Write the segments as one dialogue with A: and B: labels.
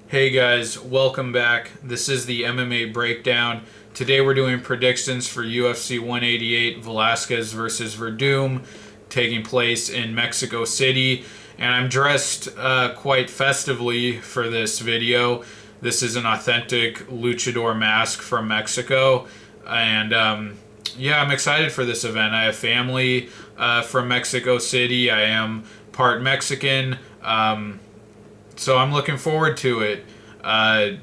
A: Hey guys, welcome back. This is the MMA breakdown. Today we're doing predictions for UFC 188 Velasquez versus Werdum taking place in Mexico City. And I'm dressed quite festively for this video. This is an authentic luchador mask from Mexico. And yeah, I'm excited for this event. I have family from Mexico City. I am part Mexican. So I'm looking forward to it. Uh,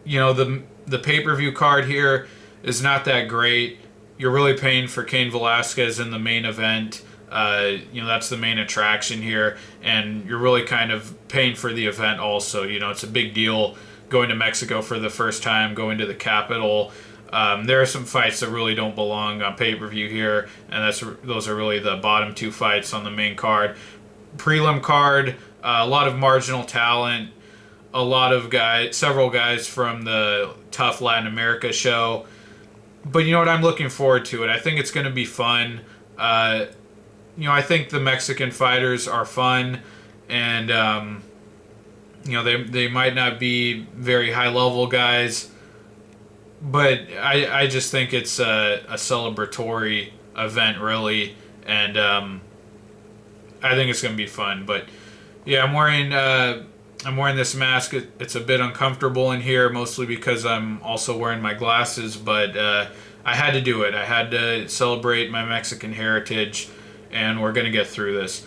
A: the pay-per-view card here is not that great. You're really paying for Cain Velasquez in the main event. That's the main attraction here, and you're really kind of paying for the event also. It's a big deal going to Mexico for the first time, going to the capital. There are some fights that really don't belong on pay-per-view here, and those are really the bottom two fights on the main card. Prelim card, a lot of marginal talent, several guys from the Tough Latin America show. But you know what? I'm looking forward to it. I think it's going to be fun. I think the Mexican fighters are fun, and they might not be very high level guys, but I just think it's a celebratory event really, and I think it's going to be fun. But yeah, I'm wearing this mask. It's a bit uncomfortable in here, mostly because I'm also wearing my glasses, but I had to do it. I had to celebrate my Mexican heritage, and we're going to get through this.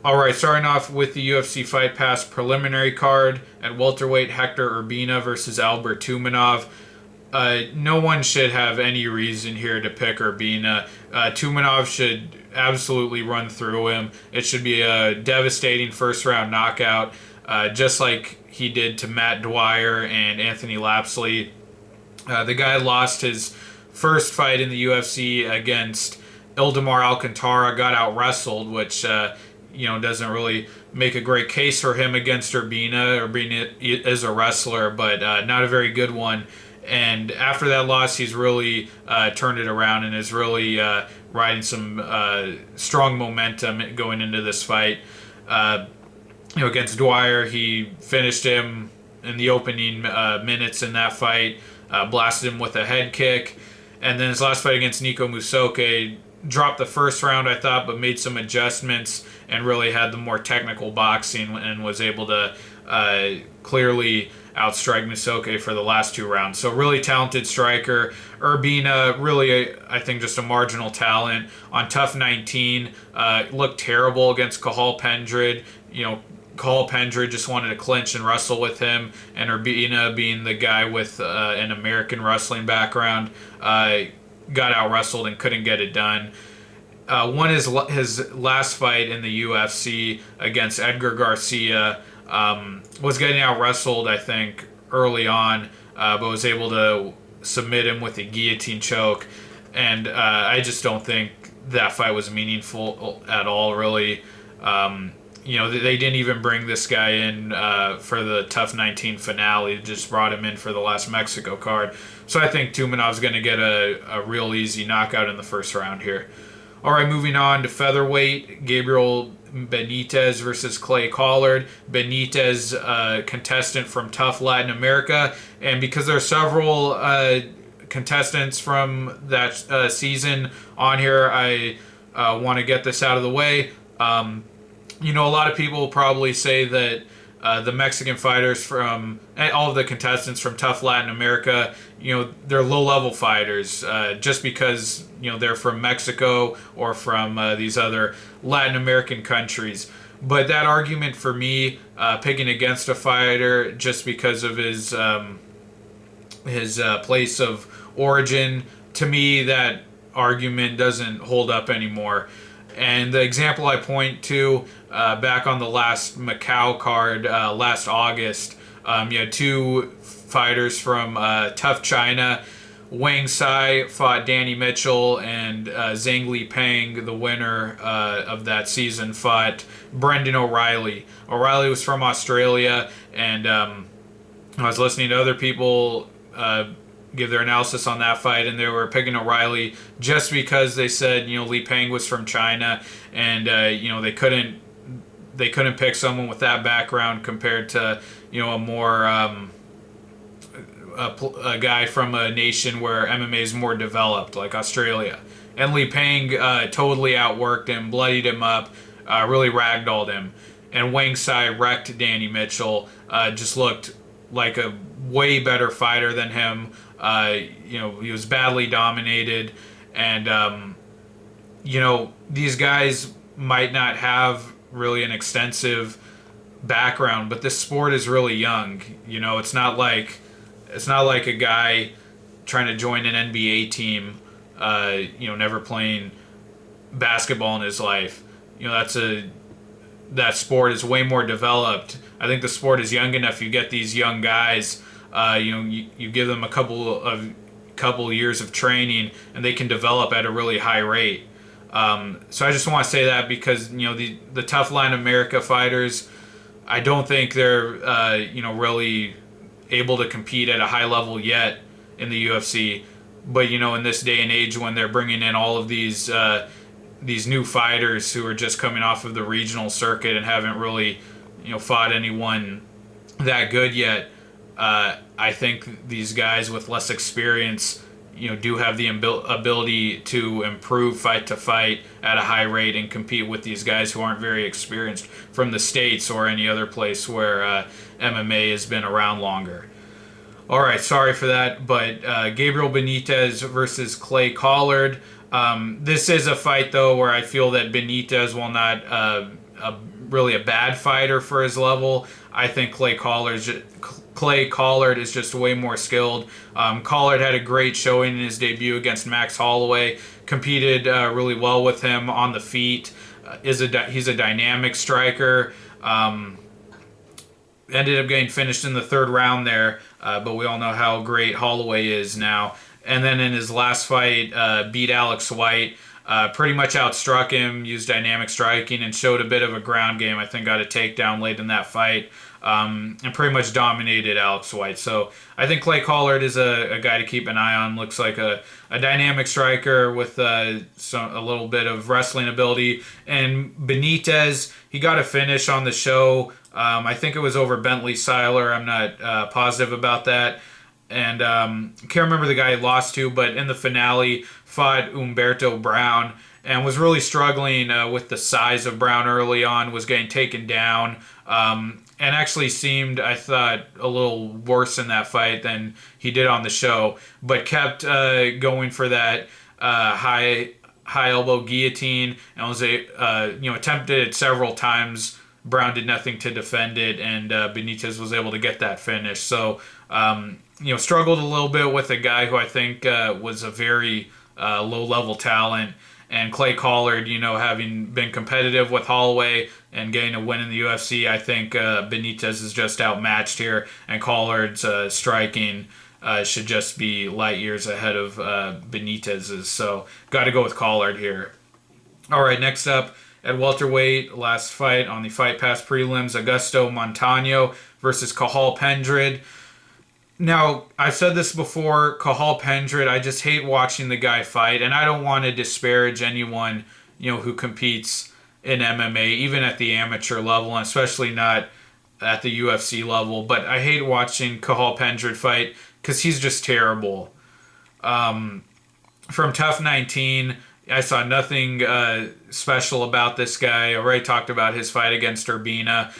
A: All right, starting off with the UFC Fight Pass preliminary card at welterweight, Hector Urbina versus Albert Tumenov. No one should have any reason here to pick Urbina. Tumanov should absolutely run through him. It should be a devastating first-round knockout, just like he did to Matt Dwyer and Anthony Lapsley. The guy lost his first fight in the UFC against Ildemar Alcantara, got out-wrestled, which doesn't really make a great case for him against Urbina. Urbina is a wrestler, but not a very good one. And after that loss, he's really turned it around and is really riding some strong momentum going into this fight. Against Dwyer, he finished him in the opening minutes in that fight, blasted him with a head kick. And then his last fight against Nico Musoke, dropped the first round, I thought, but made some adjustments and really had the more technical boxing and was able to clearly outstrike Musoke for the last two rounds. So really talented striker. Urbina, really, I think, just a marginal talent. On Tough 19, looked terrible against Cathal Pendred. Cathal Pendred just wanted to clinch and wrestle with him, and Urbina, being the guy with an American wrestling background, got out-wrestled and couldn't get it done. Won his last fight in the UFC against Edgar Garcia. Was getting out-wrestled, I think, early on, but was able to submit him with a guillotine choke. And I just don't think that fight was meaningful at all, really. They didn't even bring this guy in for the Tough 19 finale. Just brought him in for the last Mexico card. So I think Tumanov's going to get a real easy knockout in the first round here. All right, moving on to featherweight, Gabriel Benitez versus Clay Collard. Benitez, contestant from Tough Latin America. And because there are several contestants from that season on here, I want to get this out of the way. A lot of people probably say that the Mexican fighters from all of the contestants from Tough Latin America, they're low-level fighters just because, they're from Mexico or from these other Latin American countries. But that argument for me, picking against a fighter just because of his place of origin, to me, that argument doesn't hold up anymore. And the example I point to, back on the last Macau card last August, you had two fighters from Tough China. Wang Sai fought Danny Mitchell, and Zhang Li Peng, the winner of that season, fought Brendan O'Reilly. O'Reilly was from Australia, and I was listening to other people give their analysis on that fight, and they were picking O'Reilly just because they said, Li Peng was from China, and they couldn't they couldn't pick someone with that background compared to a more a guy from a nation where MMA is more developed, like Australia. And Li Peng totally outworked him, bloodied him up, really ragdolled him. And Wang Sai wrecked Danny Mitchell. Just looked like a way better fighter than him. He was badly dominated, and these guys might not have really an extensive background, but this sport is really young. It's not like a guy trying to join an NBA team, never playing basketball in his life. That sport is way more developed. I think the sport is young enough. You get these young guys, you give them a couple years of training, and they can develop at a really high rate. So I just want to say that because the Tough Line America fighters, I don't think they're really able to compete at a high level yet in the UFC. But in this day and age when they're bringing in all of these new fighters who are just coming off of the regional circuit and haven't really fought anyone that good yet, I think these guys with less experience do have the ability to improve fight to fight at a high rate and compete with these guys who aren't very experienced from the States or any other place where MMA has been around longer. All right, sorry for that, but Gabriel Benitez versus Clay Collard. This is a fight, though, where I feel that Benitez, while not really a bad fighter for his level, I think Clay Collard is just way more skilled. Collard had a great showing in his debut against Max Holloway, competed really well with him on the feet. He's a dynamic striker. Ended up getting finished in the third round there, but we all know how great Holloway is now. And then in his last fight, beat Alex White. Pretty much outstruck him, used dynamic striking, and showed a bit of a ground game. I think got a takedown late in that fight, and pretty much dominated Alex White. So I think Clay Collard is a guy to keep an eye on. Looks like a dynamic striker with a little bit of wrestling ability. And Benitez, he got a finish on the show. I think it was over Bentley Seiler. I'm not positive about that. And can't remember the guy he lost to, but in the finale fought Humberto Brown and was really struggling with the size of Brown early on, was getting taken down, and actually seemed, I thought, a little worse in that fight than he did on the show, but kept going for that high elbow guillotine and was attempted it several times. Brown did nothing to defend it, and Benitez was able to get that finish. So struggled a little bit with a guy who I think was a very low-level talent. And Clay Collard, having been competitive with Holloway and getting a win in the UFC, I think Benitez is just outmatched here. And Collard's striking should just be light years ahead of Benitez's. So got to go with Collard here. All right, next up at welterweight, last fight on the Fight Pass prelims, Augusto Montano versus Cathal Pendred. Now, I've said this before, Cathal Pendred, I just hate watching the guy fight, and I don't want to disparage anyone, who competes in MMA, even at the amateur level, and especially not at the UFC level, but I hate watching Cathal Pendred fight because he's just terrible. From Tough 19, I saw nothing special about this guy. I already talked about his fight against Urbina.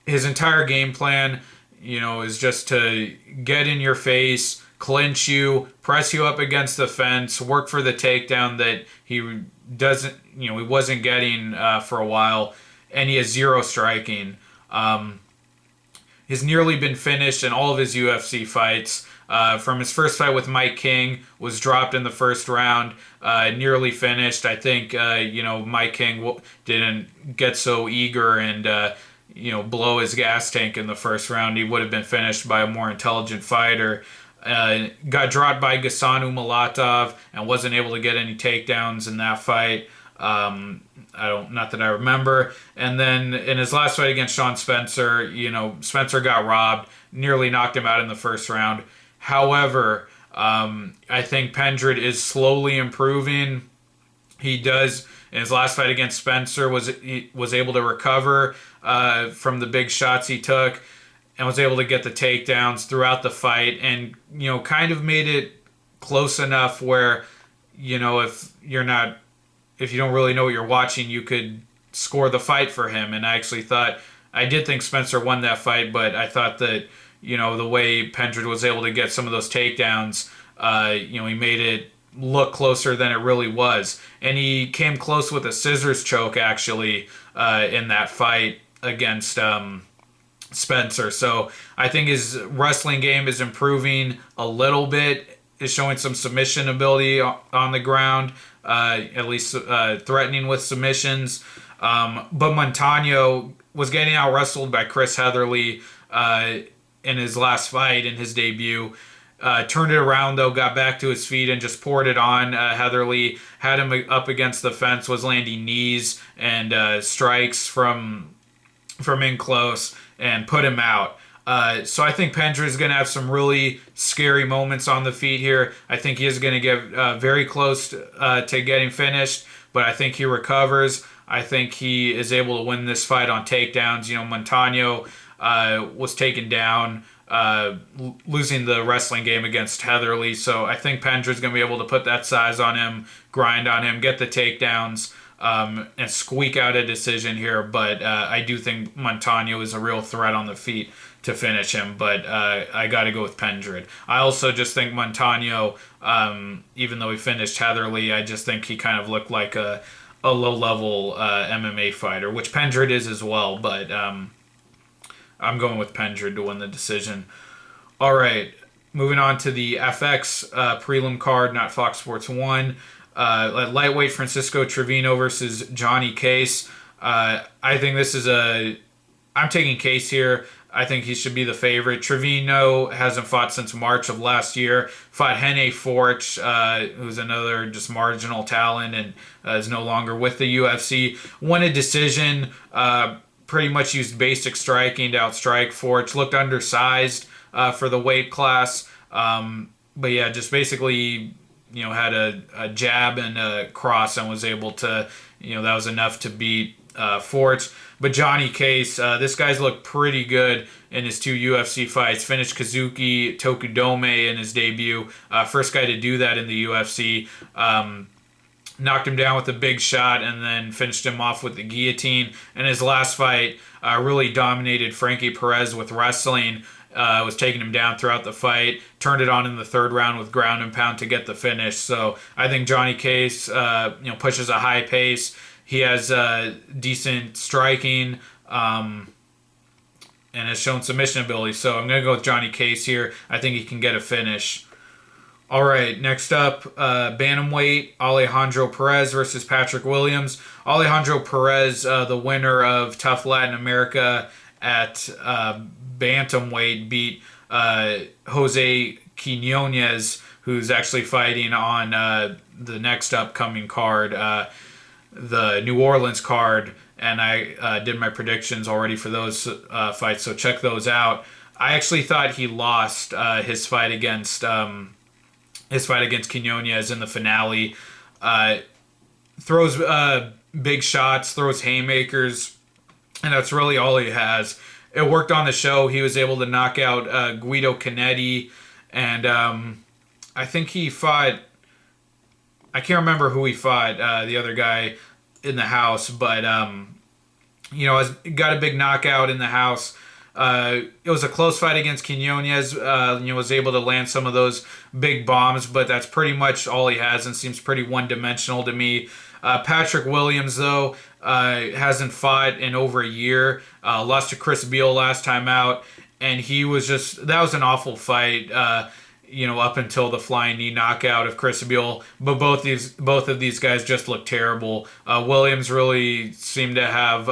A: His entire game plan, is just to get in your face, clinch you, press you up against the fence, work for the takedown that he doesn't, he wasn't getting for a while, and he has zero striking. He's nearly been finished in all of his UFC fights. From his first fight with Mike King, was dropped in the first round, nearly finished. I think, Mike King didn't get so eager and, blow his gas tank in the first round. He would have been finished by a more intelligent fighter. Got dropped by Gasanu Malatov and wasn't able to get any takedowns in that fight. Not that I remember. And then in his last fight against Sean Spencer, Spencer got robbed, nearly knocked him out in the first round. However, I think Pendred is slowly improving. He does, in his last fight against Spencer, was able to recover. from the big shots he took, and was able to get the takedowns throughout the fight, and kind of made it close enough where if you don't really know what you're watching, you could score the fight for him. And I did think Spencer won that fight, but I thought that the way Pendred was able to get some of those takedowns, he made it look closer than it really was, and he came close with a scissors choke actually in that fight against Spencer. So I think his wrestling game is improving a little bit, is showing some submission ability on the ground, at least threatening with submissions. But Montano was getting out wrestled by Chris Heatherly in his last fight, in his debut. Turned it around though, got back to his feet and just poured it on. Heatherly had him up against the fence, was landing knees and strikes from in close and put him out. So I think Pendred is going to have some really scary moments on the feet here. I think he is going to get very close to getting finished, but I think he recovers. I think he is able to win this fight on takedowns. Montano was taken down, losing the wrestling game against Heatherly. So I think Pendred's going to be able to put that size on him, grind on him, get the takedowns, and squeak out a decision here. But I do think Montano is a real threat on the feet to finish him. But I got to go with Pendred. I also just think Montano, even though he finished Heatherly, I just think he kind of looked like a low-level MMA fighter, which Pendred is as well. But I'm going with Pendred to win the decision. All right, moving on to the FX prelim card, not Fox Sports 1. Lightweight Francisco Trevino versus Johnny Case. I think this is I'm taking Case here. I think he should be the favorite. Trevino hasn't fought since March of last year. Fought Hene Forch, who's another just marginal talent and is no longer with the UFC. Won a decision. Pretty much used basic striking to outstrike Forch. Looked undersized for the weight class. But yeah, just basically, had a jab and a cross and was able to, that was enough to beat Forch. But Johnny Case, this guy's looked pretty good in his 2 UFC fights. Finished Kazuki Tokudome in his debut. First guy to do that in the UFC. Knocked him down with a big shot and then finished him off with the guillotine. And his last fight really dominated Frankie Perez with wrestling. Was taking him down throughout the fight. Turned it on in the 3rd round with ground and pound to get the finish. So I think Johnny Case, pushes a high pace. He has decent striking and has shown submission ability. So I'm going to go with Johnny Case here. I think he can get a finish. All right, next up, bantamweight, Alejandro Perez versus Patrick Williams. Alejandro Perez, the winner of Tough Latin America at bantamweight, beat Jose Quinones, who's actually fighting on the next upcoming card, the New Orleans card, and I did my predictions already for those fights, so check those out. I actually thought he lost his fight against Quinones in the finale. Throws big shots, throws haymakers, and that's really all he has. It worked on the show. He was able to knock out Guido Canetti, and I think he fought... I can't remember who he fought, the other guy in the house, but got a big knockout in the house. It was a close fight against Quinones. Was able to land some of those big bombs, but that's pretty much all he has and seems pretty one-dimensional to me. Patrick Williams, though, hasn't fought in over a year. Lost to Chris Beal last time out, and that was an awful fight. Up until the flying knee knockout of Chris Beal, but both of these guys just look terrible. Williams really seemed to have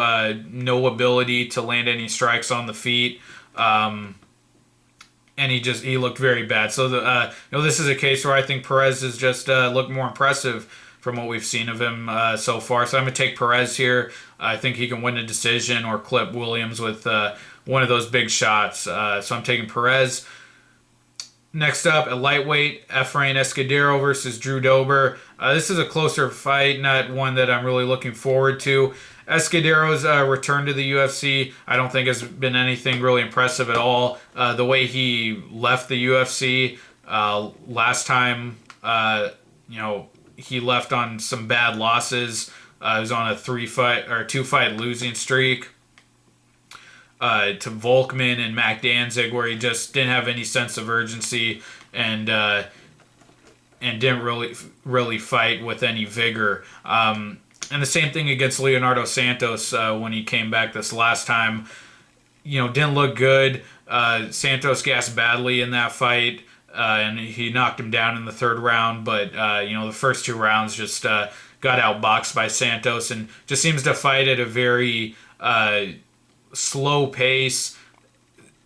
A: no ability to land any strikes on the feet, and he looked very bad. So this is a case where I think Perez has just looked more impressive from what we've seen of him so far. So I'm gonna take Perez here. I think he can win a decision or clip Williams with one of those big shots. So I'm taking Perez. Next up, at lightweight, Efrain Escudero versus Drew Dober. This is a closer fight, not one that I'm really looking forward to. Escudero's return to the UFC, I don't think has been anything really impressive at all. The way he left the UFC last time, he left on some bad losses. He was on a 2-fight losing streak to Volkman and Mac Danzig, where he just didn't have any sense of urgency and didn't really fight with any vigor. And the same thing against Leonardo Santos when he came back this last time. Didn't look good. Santos gassed badly in that fight, and he knocked him down in the third round. But the first 2 rounds just got outboxed by Santos, and just seems to fight at a very slow pace.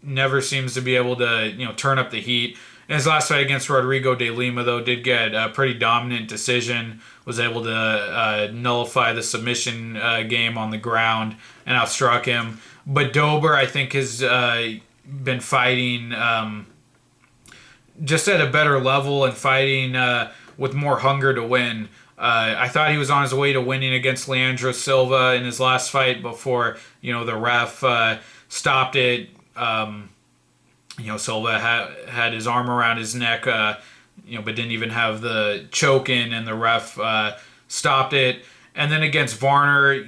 A: Never seems to be able to turn up the heat. In his last fight against Rodrigo de Lima, though, did get a pretty dominant decision. Was able to nullify the submission game on the ground and outstruck him. But Dober, I think, has been fighting just at a better level and fighting with more hunger to win. I thought he was on his way to winning against Leandro Silva in his last fight before the ref stopped it. Silva had his arm around his neck, but didn't even have the choke in, and the ref stopped it. And then against Varner,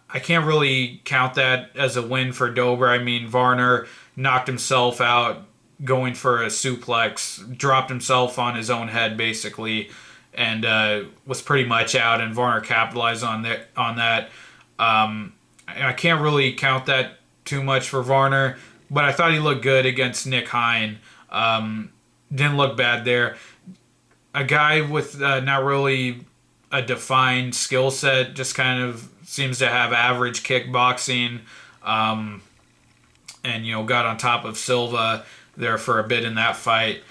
A: I can't really count that as a win for Dober. I mean, Varner knocked himself out going for a suplex, dropped himself on his own head basically, and was pretty much out. And Varner capitalized on that. I can't really count that too much for Varner, but I thought he looked good against Nick Hein. Didn't look bad there. A guy with not really a defined skill set, just kind of seems to have average kickboxing, and got on top of Silva there for a bit in that fight.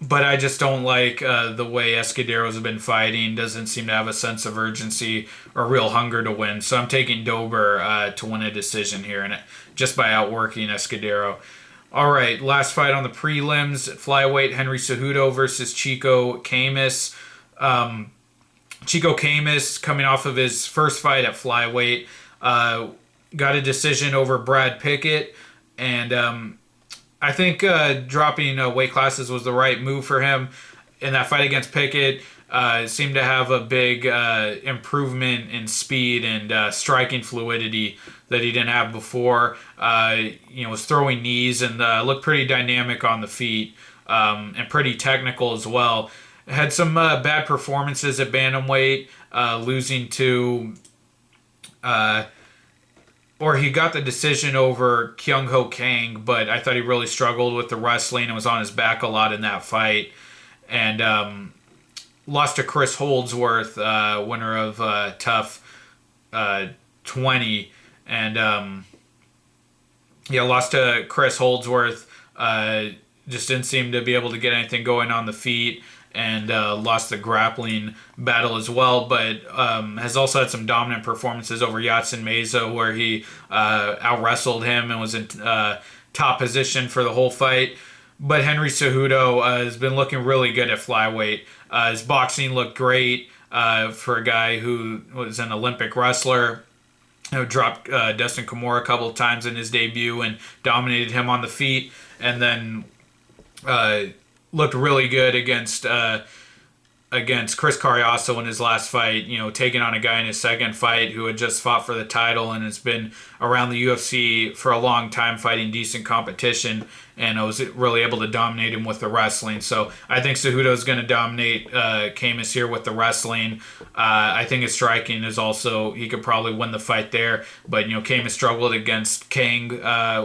A: But I just don't like the way Escudero's been fighting. Doesn't seem to have a sense of urgency or real hunger to win. So I'm taking Dober to win a decision here, and just by outworking Escudero. All right, last fight on the prelims: flyweight Henry Cejudo versus Chico Camus. Chico Camus, coming off of his first fight at flyweight, got a decision over Brad Pickett, and I think dropping weight classes was the right move for him. In that fight against Pickett, seemed to have a big improvement in speed and striking fluidity that he didn't have before. Was throwing knees and looked pretty dynamic on the feet, and pretty technical as well. Had some bad performances at bantamweight, losing to... or he got the decision over Kyung Ho Kang, but I thought he really struggled with the wrestling and was on his back a lot in that fight. And lost to Chris Holdsworth, winner of Tough 20. And lost to Chris Holdsworth. Just didn't seem to be able to get anything going on the feet. And lost the grappling battle as well, but has also had some dominant performances over Yatsen Meza, where he out-wrestled him and was in top position for the whole fight. But Henry Cejudo has been looking really good at flyweight. His boxing looked great for a guy who was an Olympic wrestler. Dropped Dustin Kimura a couple of times in his debut and dominated him on the feet, and then looked really good against Chris Cariaso in his last fight, taking on a guy in his second fight who had just fought for the title and has been around the UFC for a long time fighting decent competition, and I was really able to dominate him with the wrestling. So I think Cejudo is going to dominate Camus here with the wrestling. I think his striking is also, he could probably win the fight there, but Camus struggled against Kang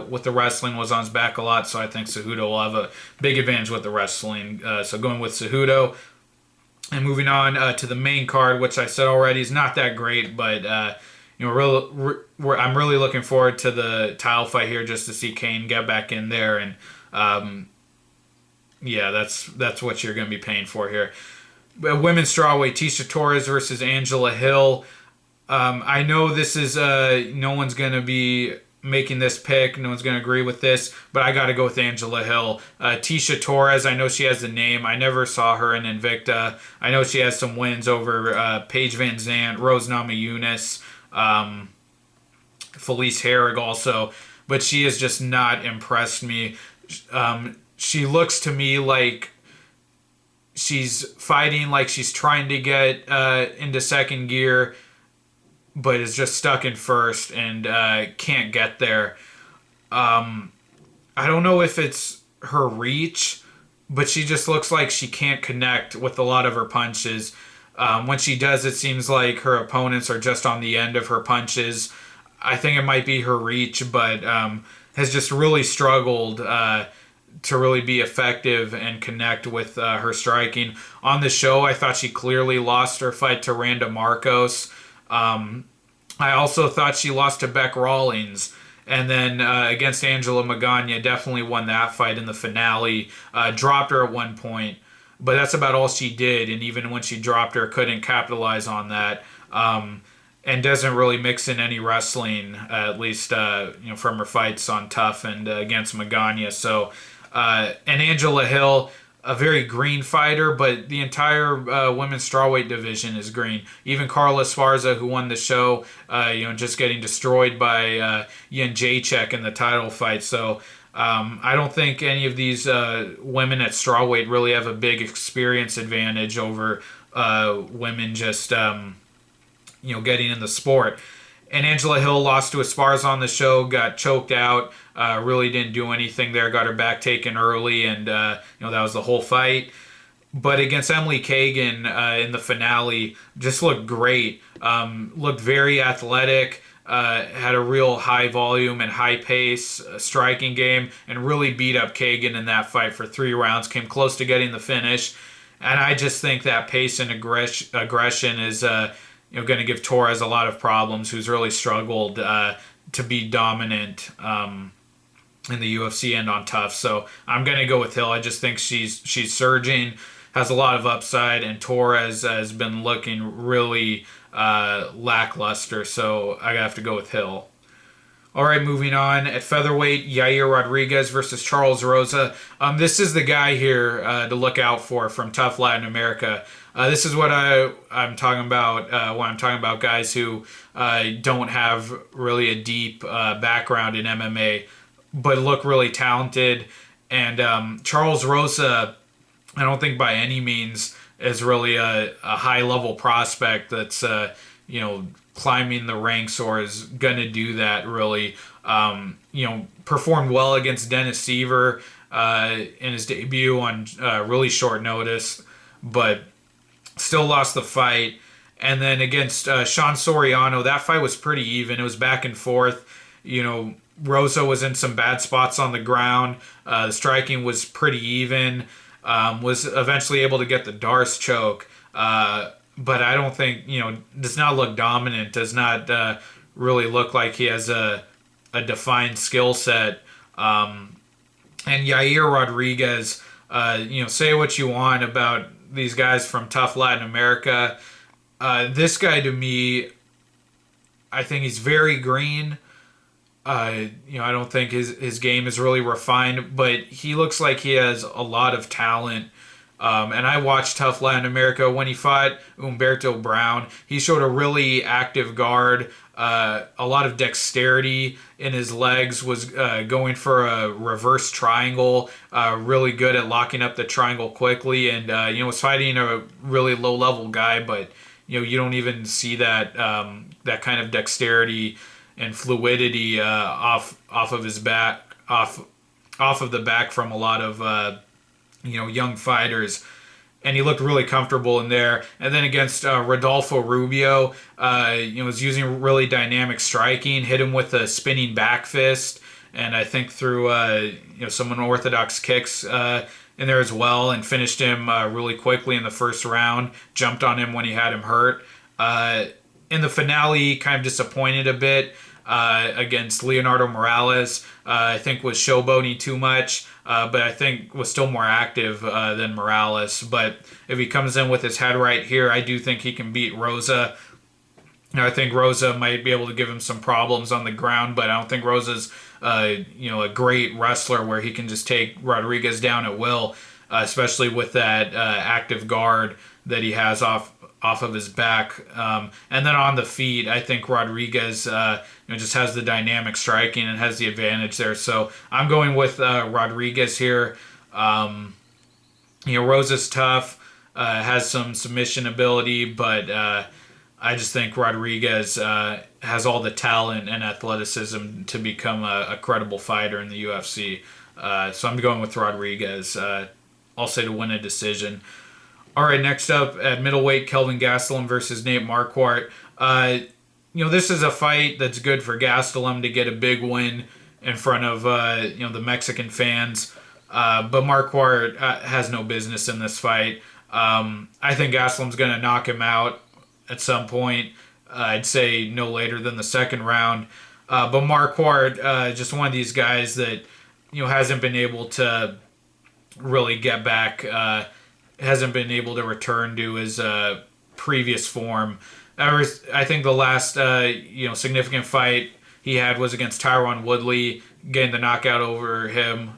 A: with the wrestling, was on his back a lot, so I think Cejudo will have a big advantage with the wrestling. So going with Cejudo. And moving on to the main card, which I said already is not that great, but I'm really looking forward to the title fight here just to see Kane get back in there, and that's what you're going to be paying for here. Women's strawweight, Tisha Torres versus Angela Hill. I know this is no one's going to be making this pick. No one's going to agree with this, but I got to go with Angela Hill. Tisha Torres, I know she has the name. I never saw her in Invicta. I know she has some wins over Paige Van Zandt, Rose Namajunas. Felice Herrig also, but she has just not impressed me. She looks to me like she's fighting like she's trying to get into second gear, but is just stuck in first and can't get there. I don't know if it's her reach, but she just looks like she can't connect with a lot of her punches. When she does, it seems like her opponents are just on the end of her punches. I think it might be her reach, but has just really struggled to really be effective and connect with her striking. On the show, I thought she clearly lost her fight to Randa Marcos. I also thought she lost to Beck Rawlings. And then against Angela Magana, definitely won that fight in the finale. Dropped her at one point, but that's about all she did. And even when she dropped her, couldn't capitalize on that. And doesn't really mix in any wrestling, at least from her fights on Tough and against Magana. So, and Angela Hill, a very green fighter, but the entire women's strawweight division is green. Even Carla Esparza, who won the show, just getting destroyed by Yin Jacek in the title fight. So I don't think any of these women at strawweight really have a big experience advantage over women just getting in the sport. And Angela Hill lost to Esparza on the show, got choked out, really didn't do anything there, got her back taken early, and that was the whole fight. But against Emily Kagan in the finale, just looked great. Looked very athletic, had a real high volume and high pace striking game, and really beat up Kagan in that fight for 3 rounds, came close to getting the finish. And I just think that pace and aggression is going to give Torres a lot of problems, who's really struggled to be dominant in the UFC and on Tough. So I'm going to go with Hill. I just think she's surging, has a lot of upside, and Torres has been looking really lackluster. So I have to go with Hill. All right, moving on. At featherweight, Yair Rodriguez versus Charles Rosa. This is the guy here to look out for from Tough Latin America. This is what I'm talking about when I'm talking about guys who don't have really a deep background in MMA, but look really talented. And Charles Rosa, I don't think by any means is really a high-level prospect that's climbing the ranks or is going to do that really. Performed well against Dennis Seaver in his debut on really short notice, but still lost the fight. And then against Sean Soriano, that fight was pretty even. It was back and forth. Rosa was in some bad spots on the ground. The striking was pretty even. Was eventually able to get the Darce choke. But I don't think, does not look dominant, does not really look like he has a defined skill set. And Yair Rodriguez, say what you want about these guys from Tough Latin America. This guy, to me, I think he's very green. I don't think his game is really refined, but he looks like he has a lot of talent. And I watched Tough Latin America when he fought Humberto Brown. He showed a really active guard, a lot of dexterity in his legs, was going for a reverse triangle, really good at locking up the triangle quickly, and was fighting a really low-level guy, but you don't even see that that kind of dexterity and fluidity off of his back, off of the back from a lot of young fighters, and he looked really comfortable in there. And then against Rodolfo Rubio, was using really dynamic striking, hit him with a spinning back fist, and I think threw some unorthodox kicks in there as well, and finished him really quickly in the first round. Jumped on him when he had him hurt. In the finale, kind of disappointed a bit against Leonardo Morales. I think was showboating too much. But I think was still more active than Morales. But if he comes in with his head right here, I do think he can beat Rosa. I think Rosa might be able to give him some problems on the ground, but I don't think Rosa's a great wrestler where he can just take Rodriguez down at will, especially with that active guard that he has off off of his back. And then on the feet, I think Rodriguez just has the dynamic striking and has the advantage there. So I'm going with Rodriguez here. Rosa's tough, has some submission ability, but I just think Rodriguez has all the talent and athleticism to become a credible fighter in the UFC. So I'm going with Rodriguez. I'll say to win a decision. All right, next up at middleweight, Kelvin Gastelum versus Nate Marquardt. This is a fight that's good for Gastelum to get a big win in front of the Mexican fans. But Marquardt has no business in this fight. I think Gastelum's going to knock him out at some point. I'd say no later than the second round. But Marquardt, just one of these guys that hasn't been able to really get back. Hasn't been able to return to his previous form. I think the last significant fight he had was against Tyron Woodley. Getting the knockout over him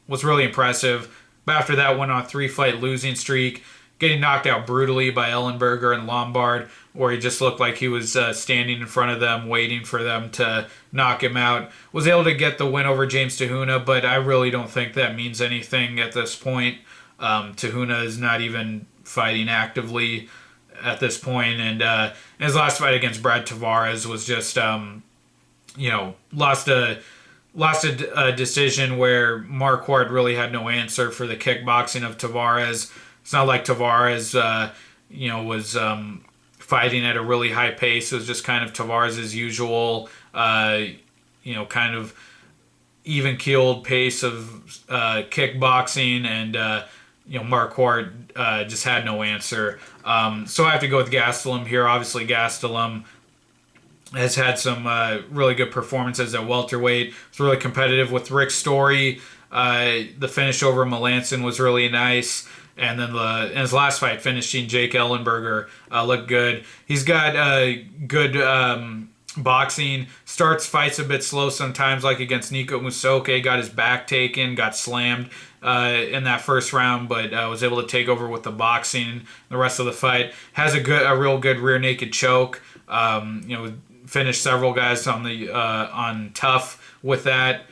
A: was really impressive. But after that, went on a 3-fight losing streak, getting knocked out brutally by Ellenberger and Lombard, where he just looked like he was standing in front of them, waiting for them to knock him out. Was able to get the win over James Tehuna, but I really don't think that means anything at this point. Tehuna is not even fighting actively at this point, and his last fight against Brad Tavares was just lost a decision where Marquardt really had no answer for the kickboxing of Tavares. It's not like Tavares was fighting at a really high pace. It was just kind of Tavares' usual kind of even-keeled pace of kickboxing, and Marquardt just had no answer. So I have to go with Gastelum here. Obviously, Gastelum has had some really good performances at welterweight. It's really competitive with Rick Story. The finish over Melanson was really nice. And then in his last fight, finishing Jake Ellenberger looked good. He's got good boxing. Starts fights a bit slow sometimes, like against Nico Musoke. Got his back taken, got slammed in that first round, but was able to take over with the boxing the rest of the fight. Has a real good rear naked choke. Finished several guys on tough with that.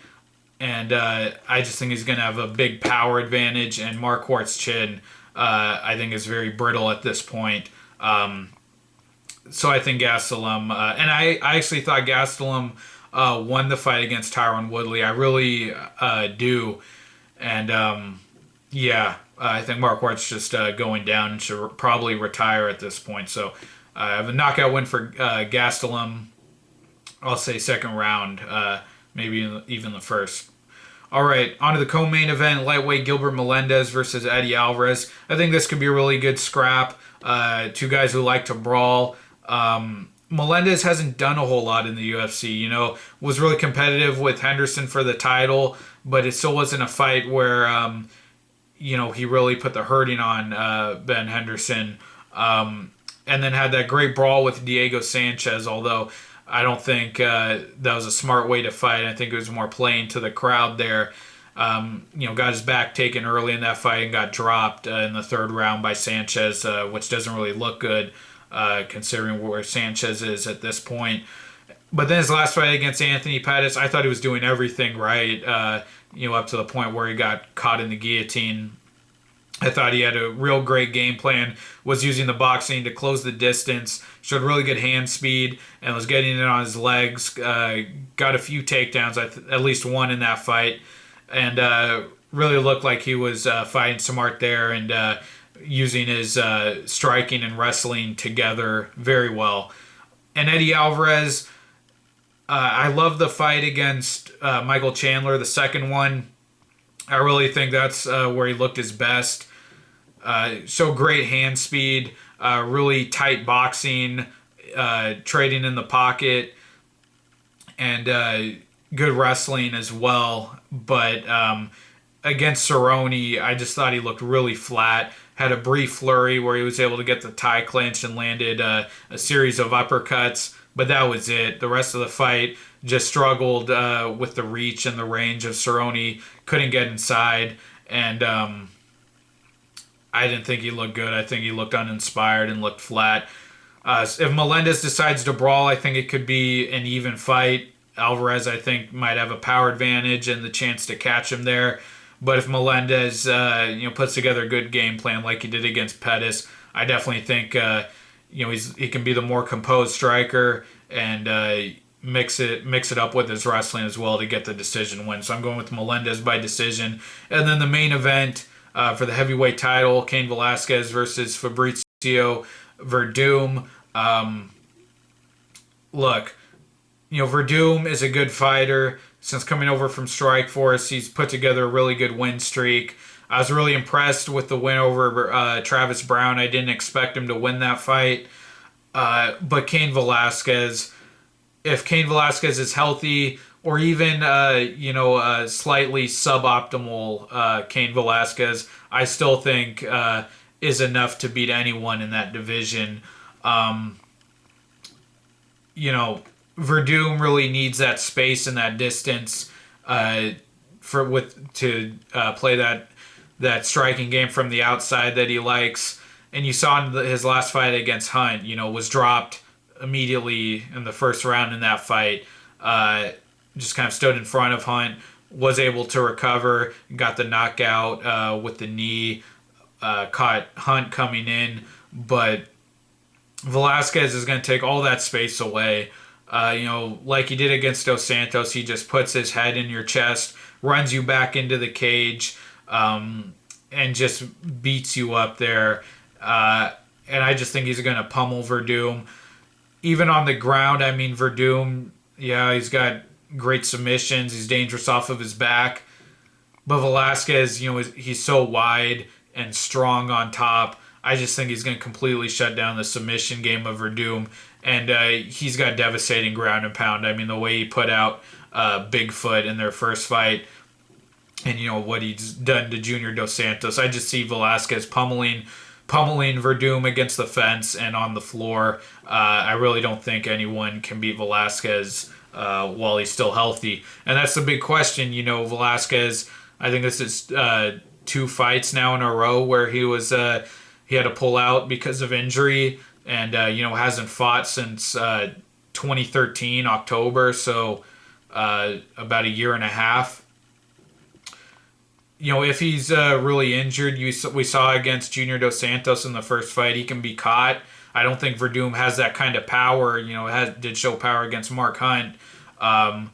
A: And I just think he's going to have a big power advantage, and Marquardt's chin, I think, is very brittle at this point. So I think Gastelum, and I actually thought Gastelum won the fight against Tyron Woodley. I really do. And I think Marquardt's just going down and should probably retire at this point. So I have a knockout win for Gastelum. I'll say second round, maybe even the first. All right, on to the co-main event, lightweight Gilbert Melendez versus Eddie Alvarez. I think this could be a really good scrap. Two guys who like to brawl. Melendez hasn't done a whole lot in the UFC. Was really competitive with Henderson for the title, but it still wasn't a fight where, he really put the hurting on Ben Henderson. And then had that great brawl with Diego Sanchez, although I don't think that was a smart way to fight. I think it was more playing to the crowd there. Got his back taken early in that fight and got dropped in the third round by Sanchez, which doesn't really look good considering where Sanchez is at this point. But then his last fight against Anthony Pettis, I thought he was doing everything right, up to the point where he got caught in the guillotine. I thought he had a real great game plan, was using the boxing to close the distance, showed really good hand speed, and was getting it on his legs. Got a few takedowns, at least one in that fight, and really looked like he was fighting smart there and using his striking and wrestling together very well. And Eddie Alvarez, I love the fight against Michael Chandler, the second one. I really think that's where he looked his best. So great hand speed, really tight boxing, trading in the pocket, and good wrestling as well. But against Cerrone, I just thought he looked really flat. Had a brief flurry where he was able to get the tie clinch and landed a series of uppercuts, but that was it. The rest of the fight just struggled with the reach and the range of Cerrone. Couldn't get inside, and I didn't think he looked good. I think he looked uninspired and looked flat. If Melendez decides to brawl, I think it could be an even fight. Alvarez, I think, might have a power advantage and the chance to catch him there. But if Melendez, puts together a good game plan like he did against Perez, I definitely think, he can be the more composed striker and mix it up with his wrestling as well to get the decision win. So I'm going with Melendez by decision. And then the main event for the heavyweight title, Cain Velasquez versus Fabrizio Werdum. Look, Werdum is a good fighter. Since coming over from Strikeforce, he's put together a really good win streak. I was really impressed with the win over Travis Brown. I didn't expect him to win that fight. But Cain Velasquez, if Cain Velasquez is healthy, or even slightly suboptimal Cain Velasquez, I still think is enough to beat anyone in that division. Werdum really needs that space and that distance to play that striking game from the outside that he likes. And you saw in his last fight against Hunt, was dropped immediately in the first round in that fight. Just kind of stood in front of Hunt, was able to recover, got the knockout with the knee, caught Hunt coming in. But Velasquez is going to take all that space away. Like he did against Dos Santos, he just puts his head in your chest, runs you back into the cage, and just beats you up there. And I just think he's going to pummel Werdum. Even on the ground, Werdum, he's got great submissions. He's dangerous off of his back. But Velasquez, he's so wide and strong on top. I just think he's going to completely shut down the submission game of Werdum. And he's got devastating ground and pound. The way he put out Bigfoot in their first fight and, what he's done to Junior Dos Santos. I just see Velasquez pummeling Werdum against the fence and on the floor. I really don't think anyone can beat Velasquez while he's still healthy. And that's the big question. Velasquez, I think this is 2 fights now in a row where he had to pull out because of injury. And, hasn't fought since 2013, October, so about a year and a half. If he's really injured, we saw against Junior Dos Santos in the first fight, he can be caught. I don't think Werdum has that kind of power, did show power against Mark Hunt. But,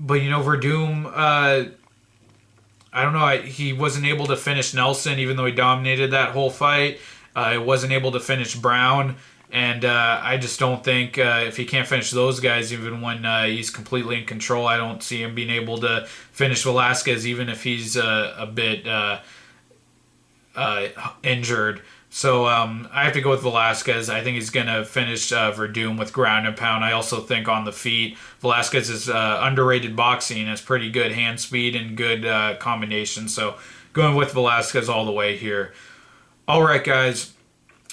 A: Werdum, I don't know, he wasn't able to finish Nelson, even though he dominated that whole fight. Wasn't able to finish Brown, and I just don't think if he can't finish those guys, even when he's completely in control, I don't see him being able to finish Velasquez, even if he's a bit injured. So I have to go with Velasquez. I think he's going to finish Werdum with ground and pound. I also think on the feet, Velasquez is underrated boxing, has pretty good hand speed and good combination. So going with Velasquez all the way here. All right, guys.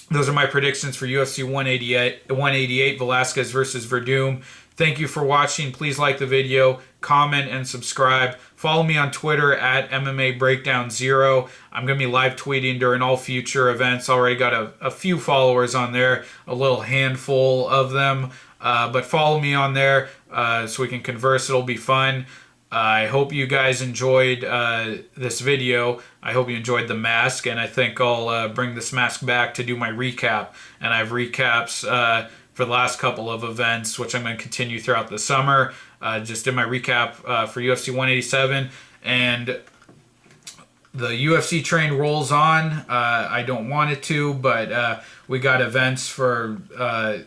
A: Those are my predictions for UFC 188 Velasquez versus Werdum. Thank you for watching. Please like the video, comment, and subscribe. Follow me on Twitter at MMA Breakdown 0. I'm going to be live tweeting during all future events. Already got a few followers on there, a little handful of them. But follow me on there so we can converse. It'll be fun. I hope you guys enjoyed this video. I hope you enjoyed the mask, and I think I'll bring this mask back to do my recap. And I have recaps for the last couple of events, which I'm going to continue throughout the summer. Just did my recap for UFC 187, and the UFC train rolls on. I don't want it to, but we got events for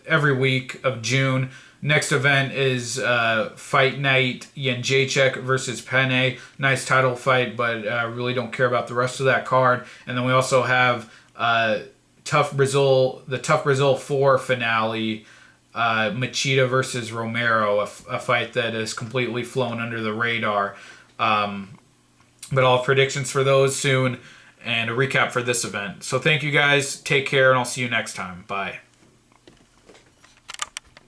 A: every week of June. Next event is Fight Night Jędrzejczyk versus Penne. Nice title fight, but really don't care about the rest of that card. And then we also have the Tough Brazil 4 finale, Machida versus Romero, a fight that has completely flown under the radar. But I'll have predictions for those soon and a recap for this event. So thank you guys. Take care, and I'll see you next time. Bye.